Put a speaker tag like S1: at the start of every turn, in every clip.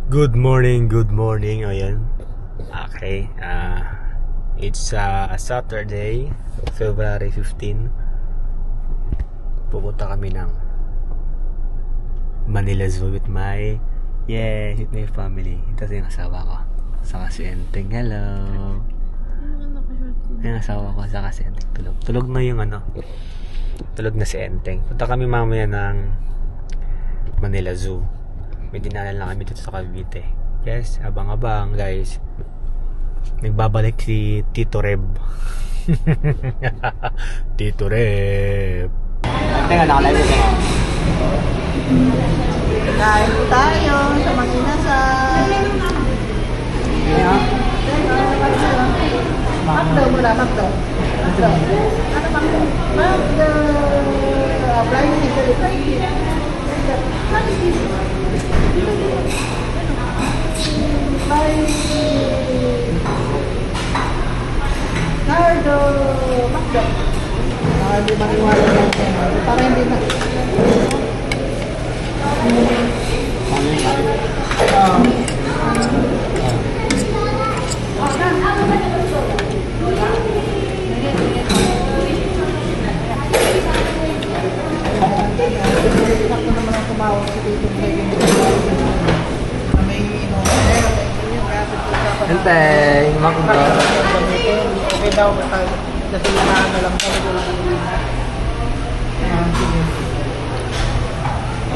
S1: Good morning. O yan. Okay. It's Saturday, February 15. Pupunta kami ng Manila Zoo with my family. Ito yung asawa ko. Saka si Enteng. Hello. Yung asawa ko, saka si Enteng. Tulog na yung tulog na si Enteng. Punta kami mamaya ng Manila Zoo. May dinalan lang kami dito sa Cavite. Yes, abang-abang guys. Nagbabalik si Tito Reb. Tito Reb. Teka, nakalive ko.
S2: Kain po tayo sa Masinasal. Magdo muna, Magdo. Ano Magdo? Magdo. Blind ticket. Nardo. Magdo. Hindi maniwala yan. Para hindi na.
S1: Enteng, Magdo.
S2: Okay daw, kasi na lang talaga.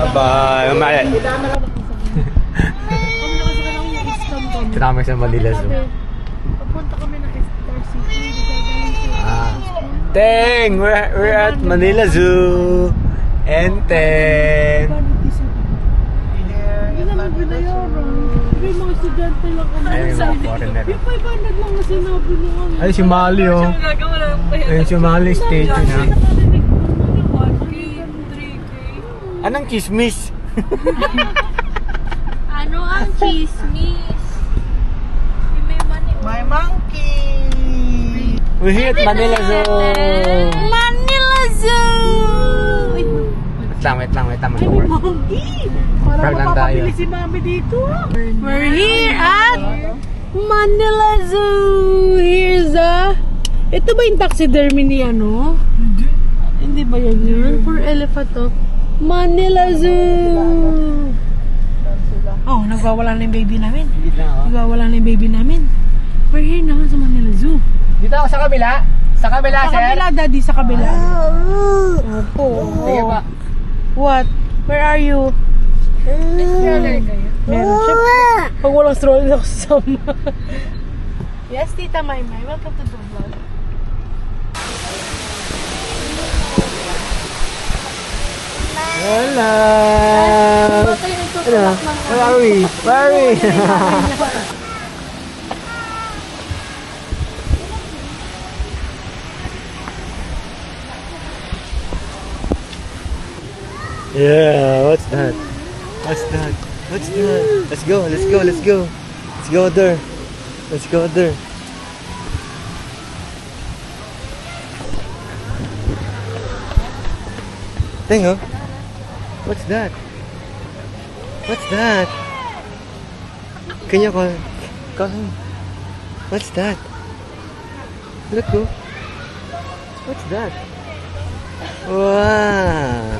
S1: Bye. Umaya. Ito namin sa Manila Zoo.
S3: Papunta kami ng Star City.
S1: Teng, we're at Manila Zoo. Enteng.
S3: Hindi naman binayaran. May mga estudyante lang kami.
S1: Ay, may mga foreigner.
S3: Yung 500 lang na sinabi nung ano.
S1: Ay, si Mali oh. Ayun, si Mali statue na. Anong chismis?
S3: Ano ang chismis?
S2: My monkey!
S1: We're here at Manila Zoo.
S3: Manila Zoo!
S1: Wait lang.
S3: Ay, may monkey! Para
S1: Parang lang tayo.
S3: mapapabili si mami dito. We're here at Manila Zoo! Here's ito ba yung taxidermy ni ano? Hindi ba yan yun? For elephant to. Manila Zoo! Oh, nagwawala na yung baby namin. Nagwawala na yung baby namin. We're here na sa Manila Zoo.
S1: Dito ako sa kabila. Sa kabila,
S3: Sa
S1: sir.
S3: kabila, daddy, sa kabila. Opo.
S1: Sige pa.
S3: What? Where are you? Stroller kayo? Meron siya. Pag walang stroller ako sasama. Yes, Tita Maymay. Welcome to the vlog.
S1: Hello. Hello. Where are we? Yeah, what's that? Let's go there. Tengo. What's that? Can you call him? What's that? Look, oh. What's that? Wow.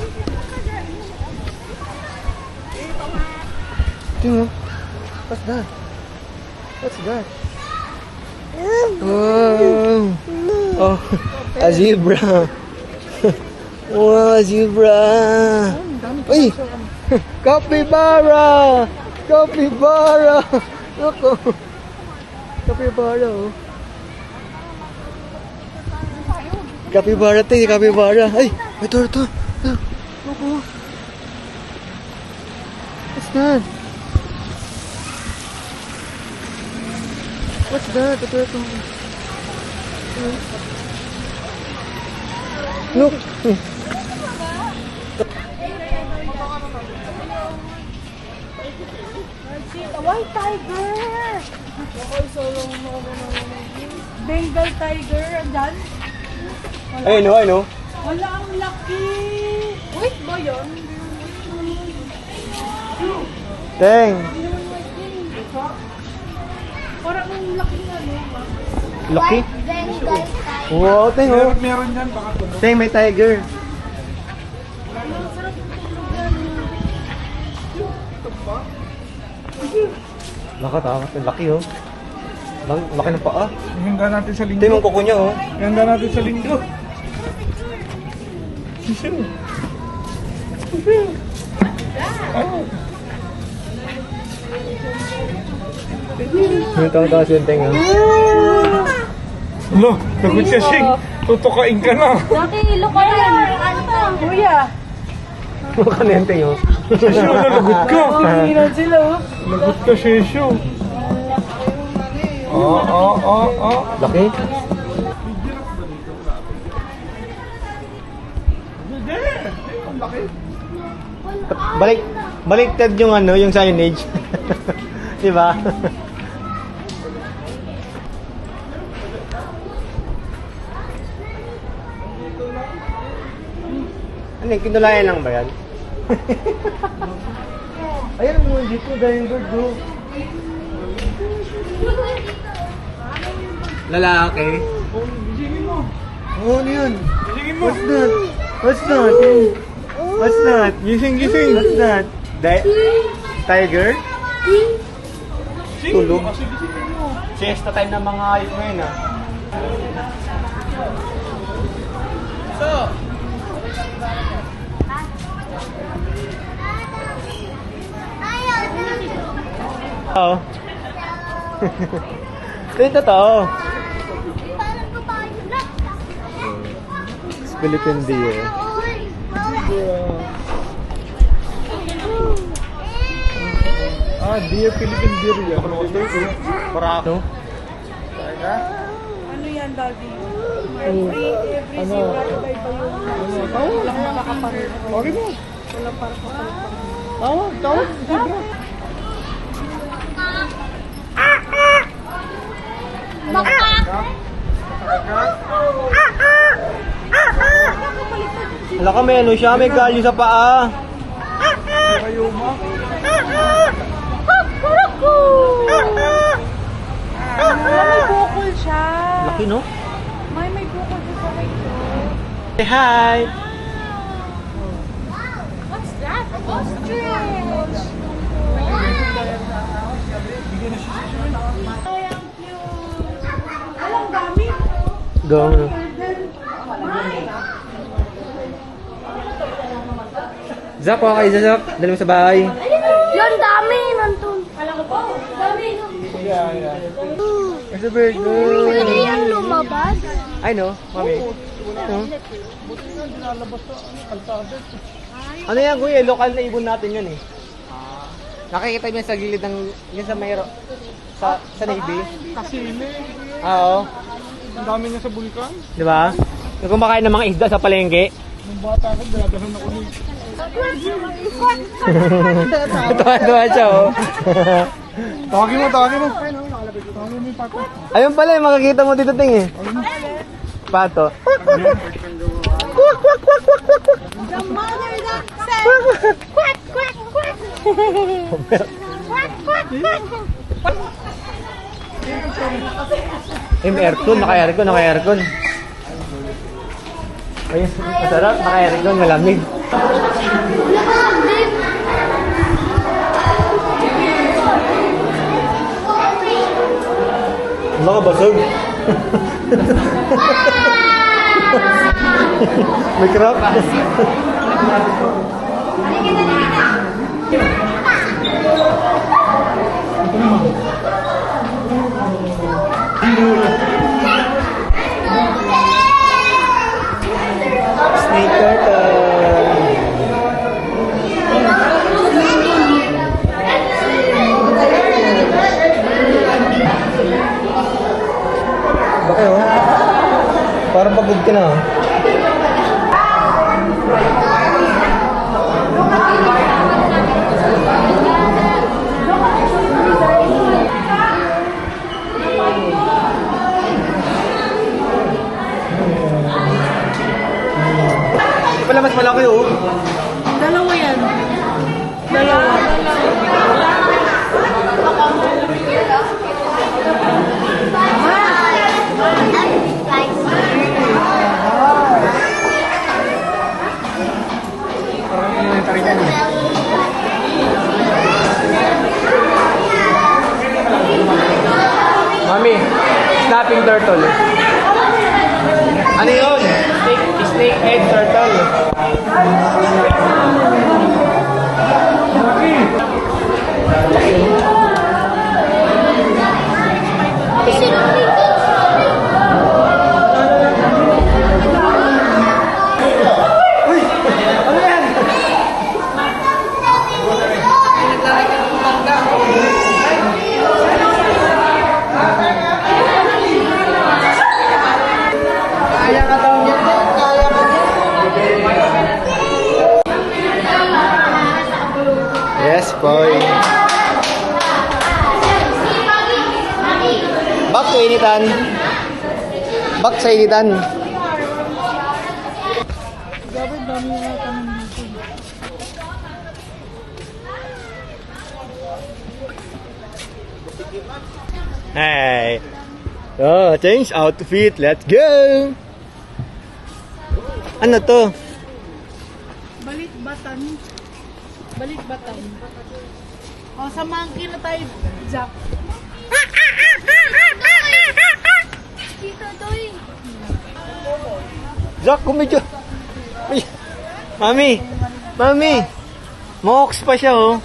S1: Tingo. What's that? Oh, a zebra. Wow, a zebra. Uy! Capybara! Look, oh. Capybara, oh. Capybara. Ay! Ito. Look, oh. What's that? Ito. Look.
S3: White tiger! Bengal tiger, andyan?
S1: I know.
S3: Wala, ang laki! Wait ba yun?
S1: Teng.
S4: Laki?
S2: Bengal tiger.
S4: Wow, Teng, oh.
S5: Meron yan, baka tunog.
S4: Teng, may tiger. Nakatakot. Ang laki, oh. Laki ng paa.
S5: Ihanda natin sa linggo.
S4: Teng, ang kuko niya, oh.
S5: Ihanda natin sa linggo. Sisiyo.
S4: Yung tawa-tawa siya yung Teng, oh.
S5: Lo, lagot ka, Shing. Tutukain ka na.
S3: Nakihilo ka yan. Kuya.
S4: Mukha na yung Teng, oh.
S5: Sisiyo, lagot ka.
S3: Hihilan sila, oh.
S5: Lagot ka, Sisiyo.
S4: Laki? Baliktad yung ano, yung signage. Di ba? Ano, kinulayan lang ba yan? Ayan mo, dito, dying bird, do. Lalaki? Oh, ano yun?
S5: Gisingin mo.
S4: What's that? What's that? What's that?
S5: Gising, gising.
S4: What's that? Tiger? Tulog? Siesta time ng mga hayop ngayon, ah. Oo. Ito yung totoo.
S2: Parang kabayo na.
S4: Philippine deer.
S5: Deer, Philippine deer yan.
S4: Parako.
S3: Ano yan, Daddy?
S4: Ano?
S5: Okay mo.
S4: Tawag, tawag. Wala ka, may ano siya, may galyo sa paa.
S5: Kayuma.
S3: May bukol siya.
S4: Laki, no?
S3: May bukol siya sa rito.
S4: Say hi!
S2: What's that? Ostrich.
S3: Alam, dami.
S4: Go. Zak, kuha kayo, Zak. Dali mo sa bahay.
S2: Yan, dami nandun. Alam ko po. Dami.
S4: Where's the bird?
S2: Pwede yung lumabas.
S4: I know, mami. No? Ano yan, kuya? Lokal na ibon natin yun, eh. Nakikita mo yan sa gilid ng... Yun sa mayro... Sa Navy.
S5: Kasili.
S4: Oo.
S5: Ang dami niya sa bulkan.
S4: Di ba? Yung kumakain ng mga isda sa palengke.
S5: Nung bata ko, dinadahan ako ni...
S4: Tuwa-tuwa siya, oh.
S5: Tawagin mo, tawagin mo. Tawagin mo yung pato.
S4: Ayun pala, eh, makikita mo dito, Ting, eh. Pato.
S3: The mother that said, quack, quack, quack. Quack, quack, quack.
S4: May aircon, naka-aircon, naka-aircon. Ayun, masarap, naka-aircon, malamig. Wala ka basag. May crap. Snake turtle. Bakit, oh? Parang pagod ka na, oh. Pala mas malaki, oh.
S3: Dalawa yan. Dalawa.
S4: turtle. Ano yun? Snakehead turtle.
S2: Kaya ka daw niya. Kaya ka niya.
S4: Yes, boy. Back to initan. Back sa initan. Hey. Oh, change outfit. Let's go. Ano to?
S3: Balitbatan. Balitbatan. O, sa monkey na tayo, Jack.
S6: Tito Doy.
S4: Jack, kumedyo. Uy. Mami. Mami. Mohawks pa siya, oh.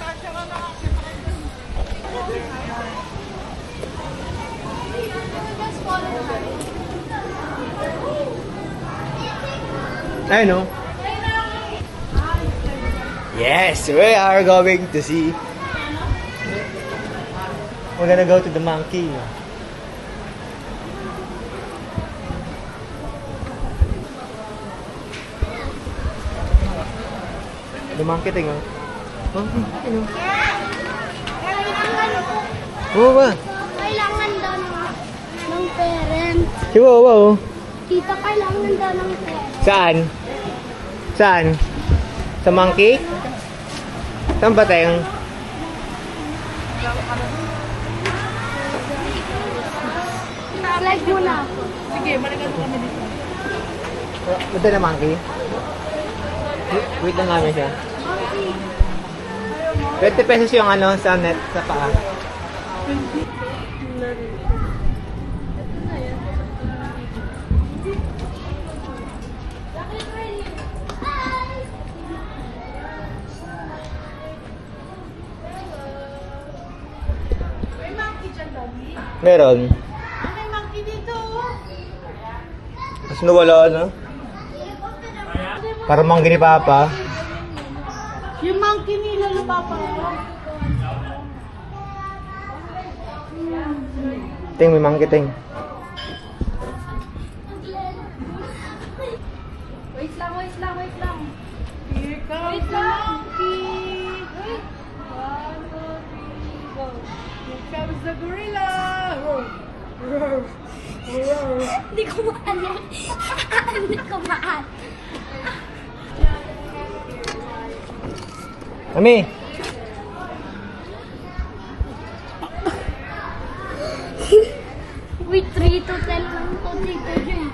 S4: I know. Yes, we are going to see. We're gonna go to the monkey. The monkey thing, oh. Monkey, you know. Oo ba?
S6: Kailangan daw ng parents.
S4: Si Wawa, oh.
S6: Tita, kailangan daw ng parents.
S4: Saan? Saan? Sa monkey? Saan ba tayong?
S6: Slide muna ako.
S3: Sige, balikan mo kami dito.
S4: Ito na monkey? Wait lang namin siya. 20 pesos yung ano sa net sa paa.
S3: May monkey dyan, Daddy.
S4: Meron.
S3: May monkey dito.
S4: Mas nawala na. Para manggi ni Papa.
S3: Yung monkey ni Lolo Papa.
S4: Ting, may manggi ting.
S6: Wait lang, wait lang, wait lang.
S3: Here comes the monkey. 1, 2, 3, go. Here comes the gorilla. Roar. Roar. Roar.
S6: Hindi ko maanin. Hindi ko maan.
S4: Mami!
S6: Wait, 3 to 10 lang to, Tito Jun.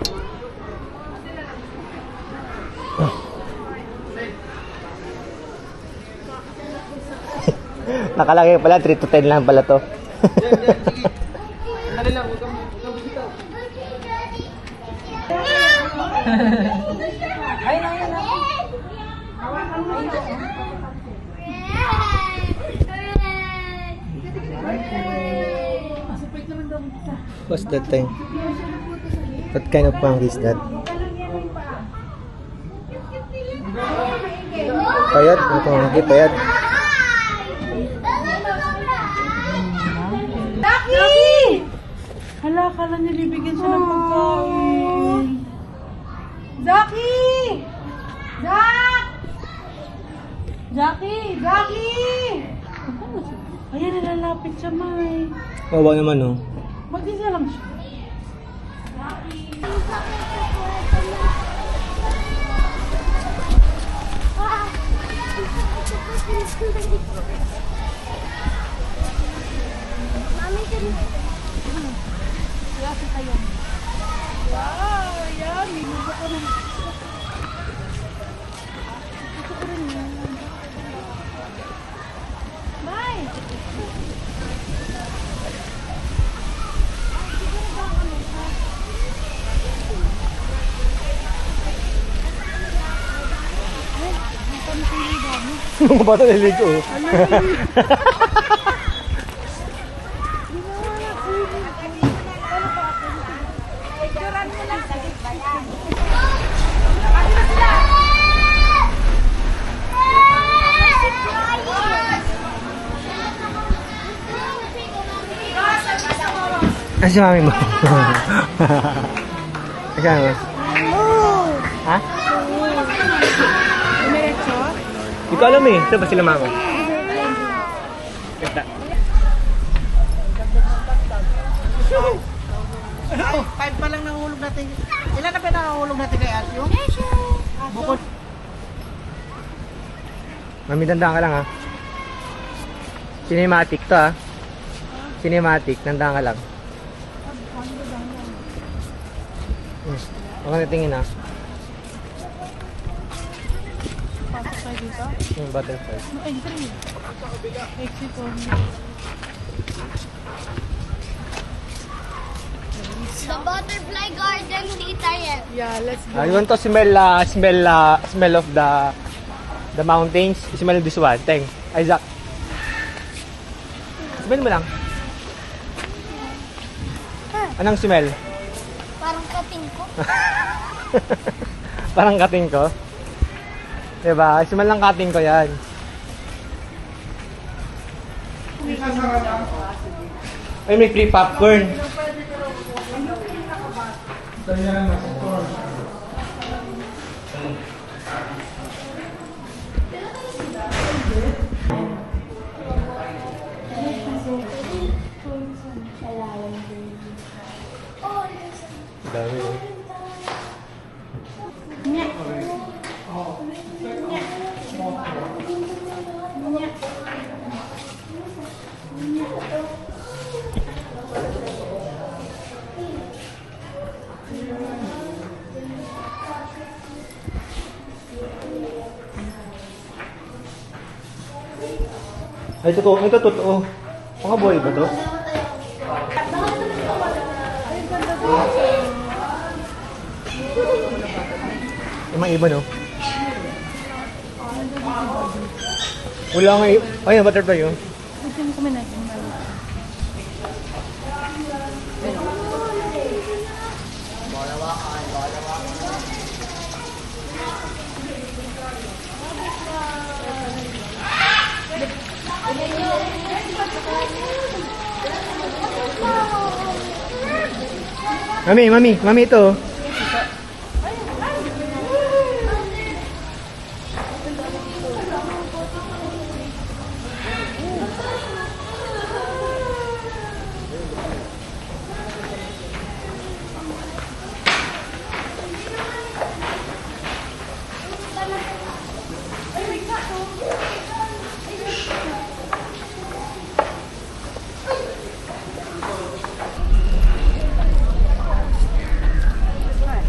S4: Nakalagay pala, 3 to 10 lang pala to.
S2: Dali lang, huwag kang bitaw.
S4: What's that thing? What kind of monkey is that? Payat? Ito monkey, payat.
S3: Jackie! Hala, kala niya bibigyan siya ng pagkain. Jackie! Jack! Jackie! Jackie! Ayan, nalalapit siya, May.
S4: Wawa naman, oh.
S3: Mag-isa lang siya.
S6: Mami,
S3: Wow, yummy. Gusto ko rin. Bye!
S4: Mga bata naligo. Ay, si mami mo. Ay, si mami mo. Ha? Hindi ko alam eh. Ito ba sila mama? Ganda.
S2: Oh, 5 pa lang nahulog natin. Ilan na pa nahulog natin kay Atyo? Bukod.
S4: Mami, tandaan ka lang ha. Cinematic to ha. Cinematic, tandaan ka lang. Huwag ka natingin ha.
S3: Pasok tayo dito.
S4: Yung butterfly.
S3: Entry. Exit only.
S6: The butterfly garden, Tita Yen.
S3: Yeah, let's go.
S4: You want to smell of the mountains? Smell this one. Teng. Isaac. Smell mo lang. Anong smell?
S6: Parang kating ko.
S4: Parang kating ko. Diba? Smell ng kating ko yan. Ay, may free popcorn. Dami eh. Ay, totoo. Ito totoo. Mga boy ba to? Yung mga ibon, oh. Wala nga yung... Ay, yung butterfly yun.
S3: Gusto mo kami na.
S4: Mami ito.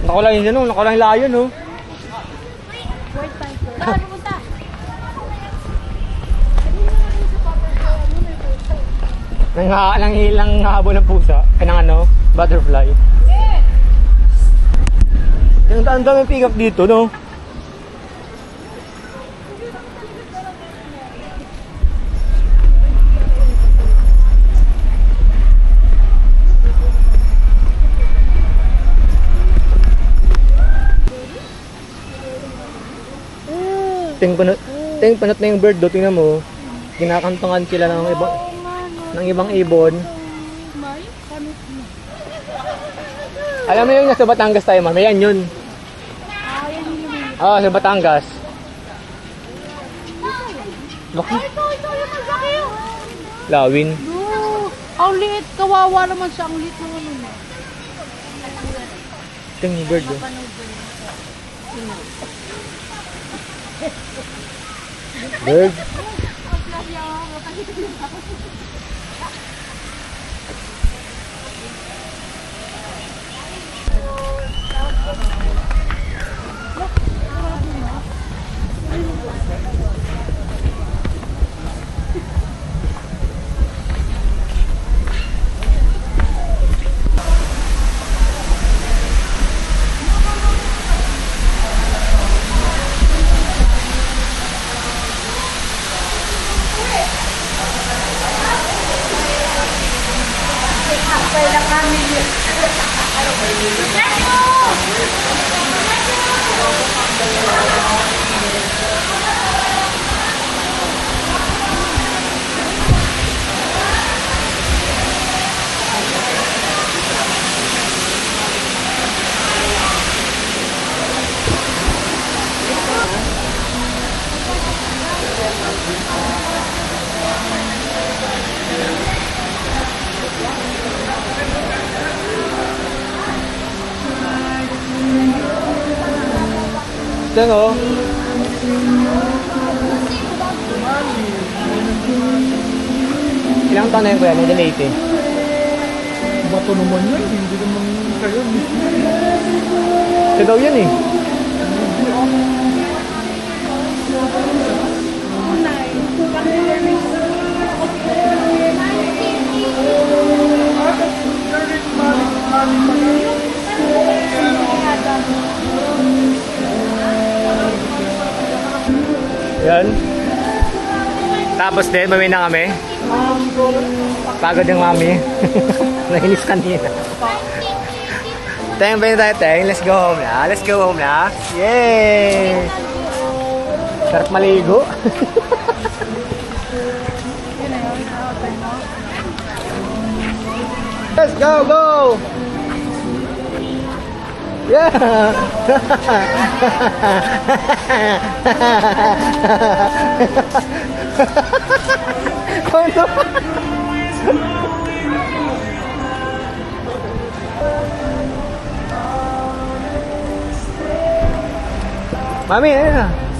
S4: Nakalain yan, oh. Nakalain layon, oh.
S6: Saan pupunta?
S4: Nang habo ng pusa. Ay, ng ano, butterfly. Yung ang daming pick up dito, no? Ting panot na yung bird do, tingnan mo. Kinakantungan sila ng ibang ibon. Alam mo yung nasa Batangas tayo, ma'am? Ayan yun. Ah, sa Batangas. Laki.
S3: Ito yung malaki.
S4: Lawin.
S3: No. Ang liit. Kawawa naman siya. Ang liit naman nun.
S4: Ting bird do. Bird. Diyan oh. Ilang taon na yun kuya? 1980.
S5: Bato naman yan, hindi naman kayo.
S4: Ito daw yan eh. Yan. Tapos din, mami na kami. Pagod yung mami. Nainis kanina. Teng, ba tayo, Teng? Let's go home na. Let's go home na. Yay! Sarap maligo. Let's go, go! Yeah! Oh no! Mami, ayun na.